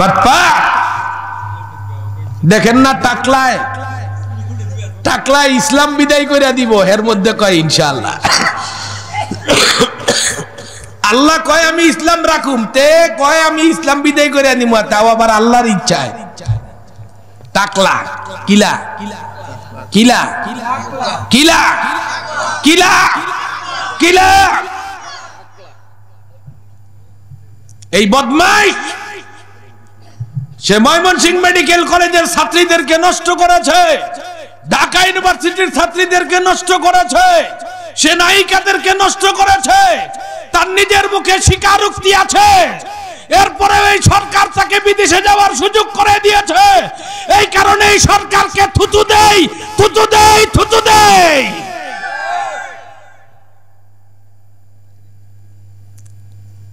বাটপার দেখেন না টাকলায় টাকলায় ইসলাম বিদায় করে দিব, এর মধ্যে কয় ইনশাআল্লাহ। আল্লাহ কয় আমি ইসলাম রাখুম, তে কয় আমি ইসলাম বিদায় করে নিব, তাও আবার আল্লাহর ইচ্ছায়। টাকলা কিলা কিলা কিলা কিলা কিলা এই বদমাইশ সে ময়মনসিংহ মেডিকেল কলেজের ছাত্রীদেরকে নষ্ট করেছে, ঢাকা ইউনিভার্সিটির ছাত্রীদেরকে নষ্ট করেছে, সে নায়িকাদেরকে নষ্ট করেছে, তার নিজের মুখে স্বীকারোক্তি আছে। এরপরে এই সরকার তাকে বিদেশে যাওয়ার সুযোগ করে দিয়েছে। এই কারণে এই সরকারকে থুতু দেই থুতু দেই থুতু দেই।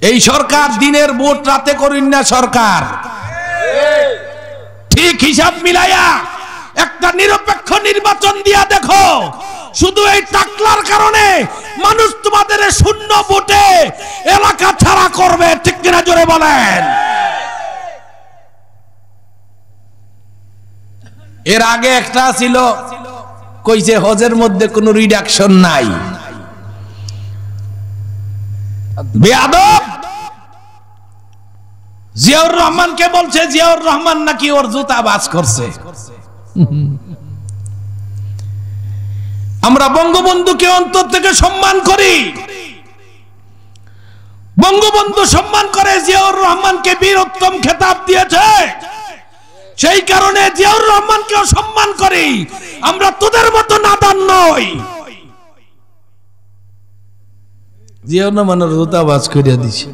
এই সরকার দিনের ভোট রাতে করেন না সরকার, ঠিক হিসাব মিলাইয়া একটা নিরপেক্ষ নির্বাচন দিয়া দেখো। শুধু এই টাকলার কারণে মানুষ তোমাদের শূন্য ভোটে এলাকা ছাড়া করবে, ঠিক কিনা জোরে বলেন। এর আগে একটা ছিল, কইছে হজের মধ্যে কোনো রিডাকশন নাই। বেয়াদব জিয়াউর রহমানকে বলছে জিয়াউর রহমান নাকি ওর জুতা বাজ করছে। আমরা বঙ্গবন্ধুকে অন্তর থেকে সম্মান করি, বঙ্গবন্ধু সম্মান করে জিয়াউর রহমানকে বীরোত্তম খেতাব দিয়েছে, সেই কারণে জিয়াউর রহমানকেও সম্মান করি। আমরা তোদের মতো নাদান নই। জিয়াউর রহমানের জুতা বাজ করিয়া দিছে,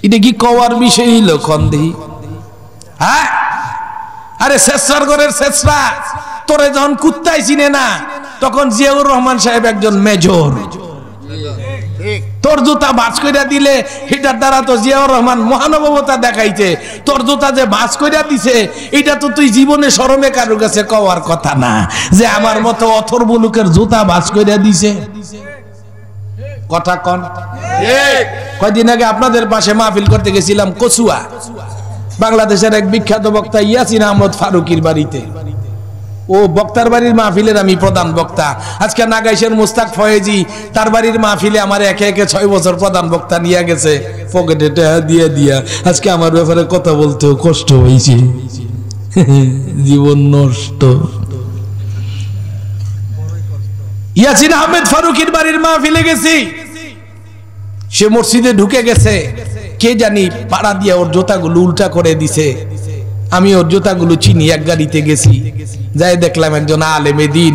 এটা কি কওয়ার বিষয় হইল? খন্দি হ্যাঁ, আরে শেষরার ঘরের শেষরা তোরে যখন কুত্তাই চিনে না, তখন জিয়াউর রহমান সাহেব একজন মেজর। তোর জুতা বাজ কইরা দিলে এটার দ্বারা তো জিয়াউর রহমান মহানুভবতা দেখাইছে। তোর জুতা যে বাজ কইরা দিছে, এটা তো তুই জীবনে শরমে কারোর কাছে কওয়ার কথা না, যে আমার মতো অথর বুলুকের জুতা বাজ কইরা দিছে। কথা কন। কয়দিন আগে আপনাদের পাশে মাহফিল করতে গেছিলাম কচুয়া, বাংলাদেশের এক বিখ্যাত বক্তা ইয়াসিন আহমদ ফারুকির বাড়িতে। ও বক্তার বাড়ির মাহফিলের আমি প্রধান বক্তা। আজকে নাগাইশের মুস্তাক ফয়েজি তার বাড়ির মাহফিলে আমার একে একে 6 বছর প্রধান বক্তা নিয়ে গেছে, পকেটে টাকা দিয়ে দিয়া। আজকে আমার ব্যাপারে কথা বলতেও কষ্ট হয়েছে, জীবন নষ্ট। ইয়াসিন আহমেদ ফারুকির বাড়ির মাহফিলে গেছি, সে মসজিদে ঢুকে গেছে, কে জানি পাড়া দিয়া ওর জুতাগুলো উল্টা করে দিছে। আমি ওর জুতাগুলো চিনি, এক গাড়িতে গেছি, যাই দেখলাম একজন আলেমে দিন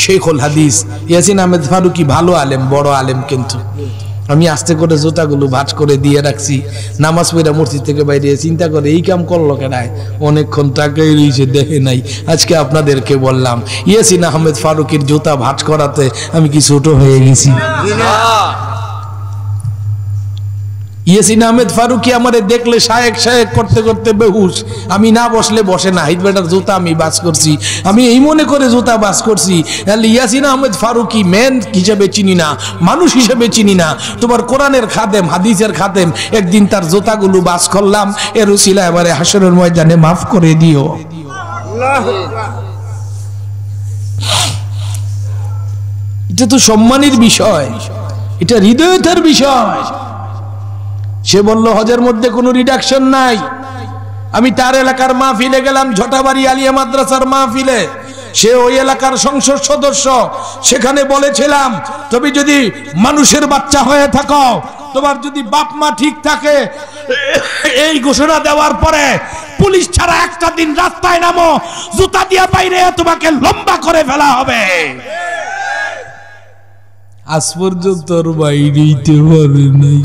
শেখুল হাদিস ইয়াসিন আহমেদ ফারুকি, ভালো আলেম, বড় আলেম। কিন্তু আমি আস্তে করে জুতাগুলো ভাঁজ করে দিয়ে রাখছি, নামাজ পড়া মসজিদ থেকে বাইরে চিন্তা করে এই কাম করলো কেনায়, অনেকক্ষণ তাকাই রয়েছে, দেখে নাই। আজকে আপনাদেরকে বললাম ইয়াসিন আহমেদ ফারুকির জুতা ভাঁজ করাতে আমি কি ছোট হয়ে গেছি? ইয়াসিন আহমেদ ফারুকি আমারে দেখলে শায়েক শায়েক করতে করতে বেহুশ। আমি না বসলে বসে না, হিট বেটার জুতা আমি বাস করছি, আমি এই মনে করে জুতা বাস করছি। ইয়াসিন আহমেদ ফারুকি মেন হিসেবে চিনি না, মানুষ হিসেবে চিনি না। তোমার কোরআনের খাদেম, হাদিসের খাদেম, একদিন তার জুতাগুলো বাস করলাম, এর উসিলা এবারে হাসরের ময়দানে মাফ করে দিও। এটা তো সম্মানের বিষয়, এটা হৃদয়তার বিষয়। সে বলল হজের মধ্যে কোনো রিডাকশন নাই। আমি তার এলাকার মাহফিলে গেলাম, ঝটাবাড়ি আলিয়া মাদ্রাসার মাহফিলে। সে ওই এলাকার সংসদ সদস্য। সেখানে বলেছিলাম, তুমি যদি মানুষের বাচ্চা হয়ে থাকো, তোমার যদি বাপ মা ঠিক থাকে, এই ঘোষণা দেওয়ার পরে পুলিশ ছাড়া একটা দিন রাস্তায় নামো, জুতা দিয়ে বাইরে তোমাকে লম্বা করে ফেলা হবে। আজ পর্যন্ত বাইরেইতে পারে নাই,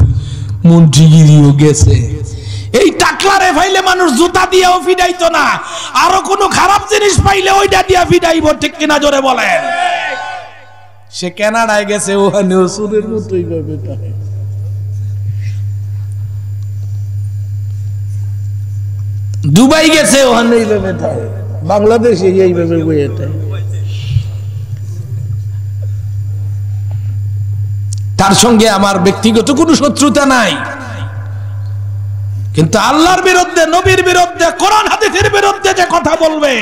মন্ত্রীগিরিও গেছে। এই টাকলারে ফাইলে মানুষ জুতা দিয়েও ফিডাইতো না, আরো কোনো খারাপ জিনিস পাইলে ওইটা দিয়ে ফিডাইব, ঠিক কিনা জোরে বলেন। সে কানাডায় গেছে, ওখানে ওষুধের মতোই ভাবে। দুবাই গেছে, ওখানে এইভাবে থাকে। বাংলাদেশে এইভাবে বইয়েটা। তার সঙ্গে আমার ব্যক্তিগত কোনো শত্রুতা নাই। কিন্তু আল্লাহর বিরুদ্ধে, নবীর বিরুদ্ধে, কোরআন হাদিসের বিরুদ্ধে যে কথা বলবে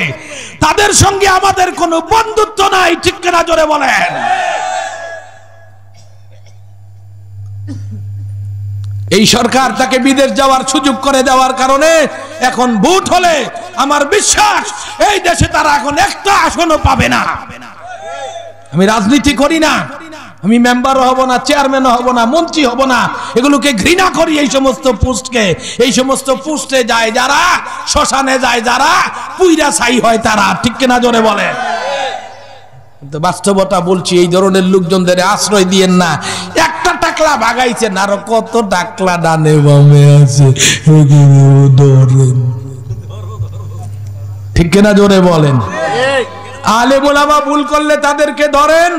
তাদের সঙ্গে আমাদের কোনো বন্ধুত্ব নাই। ঠিক কিনা জোরে বলেন? এই সরকার তাকে বিদেশ যাওয়ার সুযোগ করে দেওয়ার কারণে এখন ভোট হলে আমার বিশ্বাস এই দেশে তারা এখন একটা আসনও পাবে না। আমি রাজনীতি করি না, আমি মেম্বারও হব না, চেয়ারম্যানও হব না, মন্ত্রী হব না, এগুলোকে ঘৃণা করি। এই সমস্ত পোস্টকে, এই সমস্ত পোস্টে যায় যারা, শ্মশানে যায় যারা, পুইরা ছাই হয় তারা। ঠিক কিনা জোরে বলে? কিন্তু বাস্তবতা বলছি, এই ধরনের লোকজনদের আশ্রয় দিয়েন না। একটা টাকলা ভাগাইছে না, আরো কত টাকলা ডানে বামে আছে, ধরেন। ঠিক কিনা জোরে বলেন? আলেম ওলামা ভুল করলে তাদেরকে ধরেন।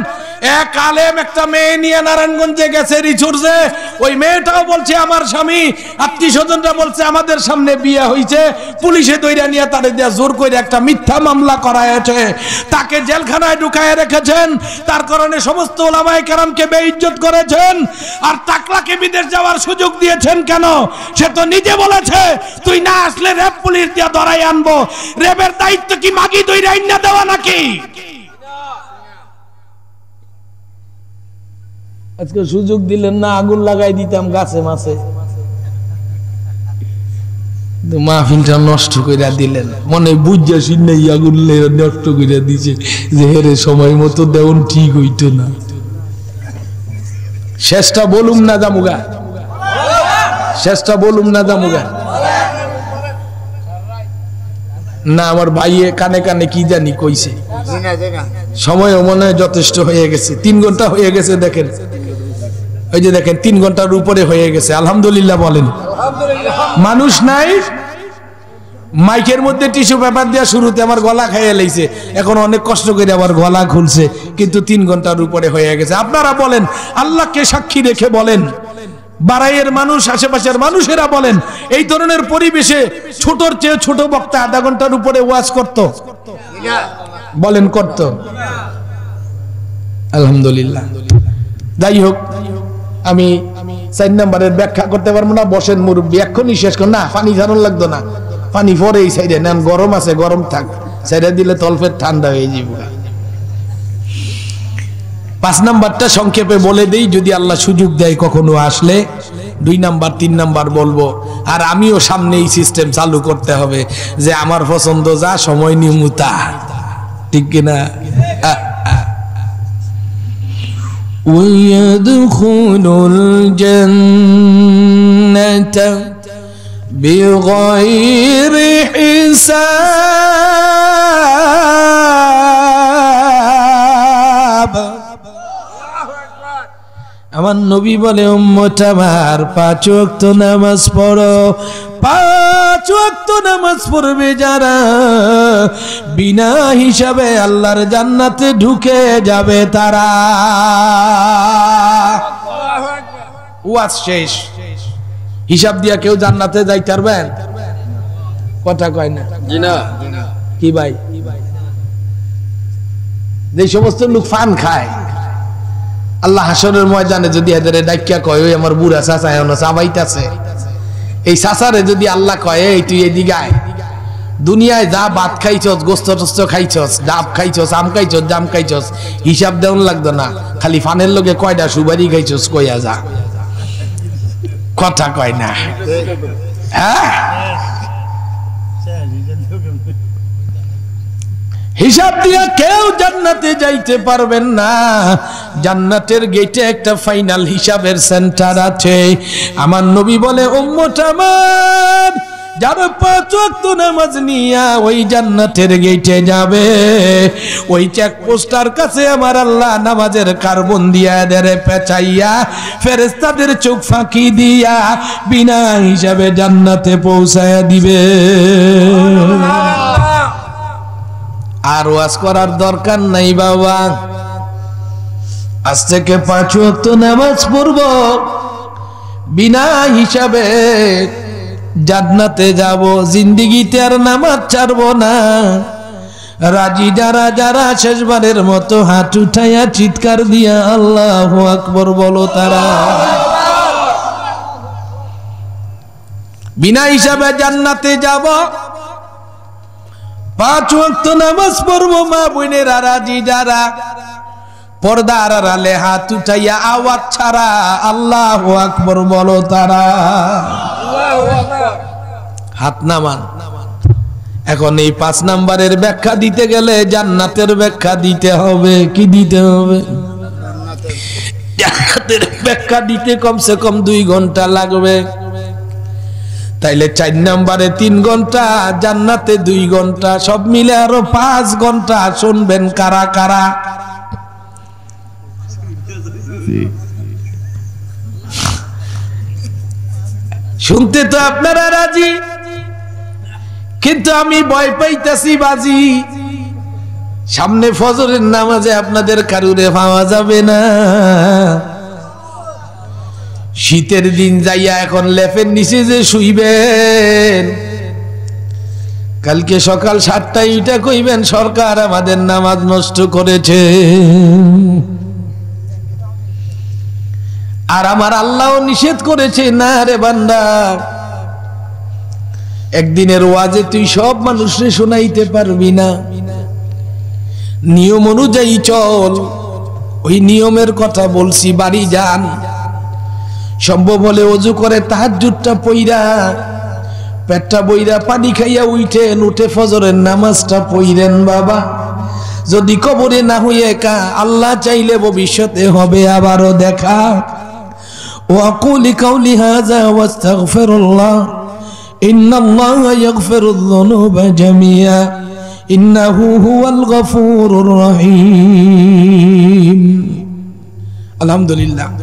এক আলেম একটা মেয়ে নিয়ে নারায়ণগঞ্জে গেছে রিসোর্সে, ওই মেয়েটাও বলছে আমার স্বামী, আত্মীয় স্বজনরা বলছে আমাদের সামনে বিয়ে হয়েছে, পুলিশে দইরা নিয়ে তারে দিয়ে জোর করে একটা মিথ্যা মামলা করায়েছে, তাকে জেলখানায় ঢুকায় রেখেছেন। তার কারণে সমস্ত ওলামায়ে কেরামকে বেইজ্জত করেছেন। আর টাকলাকে বিদেশ যাওয়ার সুযোগ দিয়েছেন কেন? সে তো নিজে বলেছে তুই না আসলে র্যাব পুলিশ দিয়ে ধরাই আনবো। র্যাবের দায়িত্ব কি মাগি দইরা আইনা দেওয়া নাকি? আজকে সুযোগ দিলেন না, আগুন লাগাই দিতাম গাছে মাছে। মাহফিলটা নষ্ট কইরা দিলেন, মনে বুঝা শুনে আগুন নষ্ট কইরা দিছে যে হেরে সময় মতো দেউন ঠিক হইতো না। শেষটা বলুম না জামুগা, শেষটা বলুম না জামুগা। না আমার ভাইয়ে কানে কানে কি জানি কইছে, সময় মনে হয় যথেষ্ট হয়ে গেছে। 3 ঘন্টা হয়ে গেছে, দেখেন ওই যে দেখেন 3 ঘন্টার উপরে হয়ে গেছে। আলহামদুলিল্লাহ বলেন। মানুষ নাই, মাইকের মধ্যে টিস্যু পেপার দেওয়া শুরুতে আমার গলা খাইয়ে লাইছে, এখন অনেক কষ্ট করে আবার গলা খুলছে, কিন্তু 3 ঘন্টার উপরে হয়ে গেছে। আপনারা বলেন, আল্লাহকে সাক্ষী রেখে বলেন, বারাইয়ের মানুষ, আশেপাশের মানুষেরা বলেন, এই ধরনের পরিবেশে ছোটর চেয়ে ছোট বক্তা আধা ঘন্টার উপরে ওয়াজ করত? বলেন করত? আলহামদুলিল্লাহ। যাই হোক, আমি 4 নম্বরের ব্যাখ্যা করতে পারবো না। বসেন মুরব্বী, এক্ষুনি শেষ কর। না পানি ছাড়ন লাগতো না, পানি পরে এই সাইডে নেন, গরম আছে, গরম থাক, সাইডে দিলে তলফের ঠান্ডা হয়ে যাবে। 5 নাম্বারটা সংক্ষেপে বলে দেই, যদি আল্লাহ সুযোগ দেয় কখনো আসলে 2 নাম্বার 3 নাম্বার বলবো। আর আমিও সামনে এই সিস্টেম চালু করতে হবে যে আমার পছন্দ যা, সময় নিমুতা। ঠিক কিনা? ويدخل الجنة بغير حساب। আমার নবী বলে, উম্মত আমার 5 ওয়াক্ত নামাজ পড়ো। 5 ওয়াক্ত নামাজ পড়বে যারা, বিনা হিসাবে আল্লাহর জান্নাতে ঢুকে যাবে তারা। ওয়াজ শেষ। হিসাব দিয়া কেউ জান্নাতে যাইতে পারবেন? কথা কয় না। জি না। কি ভাই? যে সমস্ত লোক ফান খায়, আল্লাহ হাসরের ময়দানে যদি এদের ডাকিয়া কয়, ওই আমার বুড়া চাচা এমন চাবাইতাছে, এই চাচারে যদি আল্লাহ কয়, এই তুই এদিকে আয়, দুনিয়ায় যা ভাত খাইছস, গোস্ত টোস্ত খাইছস, ডাব খাইছস, আম খাইছস, জাম খাইছস, হিসাব দেওয়ান লাগতো না। খালি ফানের লোকে কয়টা সুবারি খাইছস কইয়া যা। কথা কয় না? হ্যাঁ, হিসাব দিয়া কেউ জান্নাতে যাইতে পারবেন না। জান্নাতের গেটে একটা ফাইনাল হিসাবের সেন্টার আছে। আমার নবী বলে, উম্মত আমার যারা 5 ওয়াক্ত নামাজ নিয়া ওই জান্নাতের গেটে যাবে, ওই চেকপোস্টার কাছে আমার আল্লাহ নামাজের কার্বন দিয়া দেরে পেঁচাইয়া ফেরেশতাদের চোখ ফাঁকি দিয়া বিনা হিসাবে জান্নাতে পৌঁছায়া দিবে। আর ওয়াজ করার দরকার নাই বাবা, আজ থেকে 5 ওয়াক্ত নামাজ পড়ব, বিনা হিসাবে জান্নাতে যাব। জিন্দেগিতে আর নামাজ ছাড়বো না। রাজি যারা যারা শেষবারের মতো হাত উঠাইয়া চিৎকার দিয়া আল্লাহু আকবার বলো তারা। বিনা হিসাবে জান্নাতে যাব। 5 ওয়াক্ত নামাজ পড়বো মা বোনেরা রাজি যারা, পর্দার আড়ালে হাত উঠাইয়া আওয়াজ ছাড়া আল্লাহু আকবার বলো তারা। হাত নামান। এখন এই 5 নাম্বারের ব্যাখ্যা দিতে গেলে জান্নাতের ব্যাখ্যা দিতে হবে। কি দিতে হবে? জান্নাতের ব্যাখ্যা দিতে কমসে কম 2 ঘন্টা লাগবে। তাইলে 4 নাম্বারে 3 ঘন্টা, জান্নাতে 2 ঘন্টা, সব মিলে আরো 5 ঘন্টা। শুনবেন কারা কারা? শুনতে তো আপনারা রাজি, কিন্তু আমি ভয় পাইতাছি বাজি। সামনে ফজরের নামাজে আপনাদের কারুরে পাওয়া যাবে না। শীতের দিন যাইয়া এখন লেফের নিচে যে শুইবেন, কালকে সকাল 7টায় এটা কইবেন সরকার আমাদের নামাজ নষ্ট করেছে। আর আমার আল্লাহ নিষেধ করেছে, না রে বান্দা, একদিনের ওয়াজে তুই সব মানুষরে শোনাইতে পারবি না। নিয়ম অনুযায়ী চল। ওই নিয়মের কথা বলছি। বাড়ি যান, সম্ভব হলে ওযু করে তাহাজ্জুদটা পইরা, পেটটা বইরা পানি খাইয়া উঠেন, উঠে ফজরের নামাজটা পড়েন বাবা। যদি কবরে না হইয়ে একা, আল্লাহ চাইলে ভবিষ্যতে হবে আবারও দেখা। ওয়াকুলি কাউলি হাযা ওয়াস্তাগফিরুল্লাহ, ইন্নাল্লাহা ইয়াগফিরুয যুনুবা জামিআ, ইন্নাহু হুয়াল গফুরুর রহিম। আলহামদুলিল্লাহ।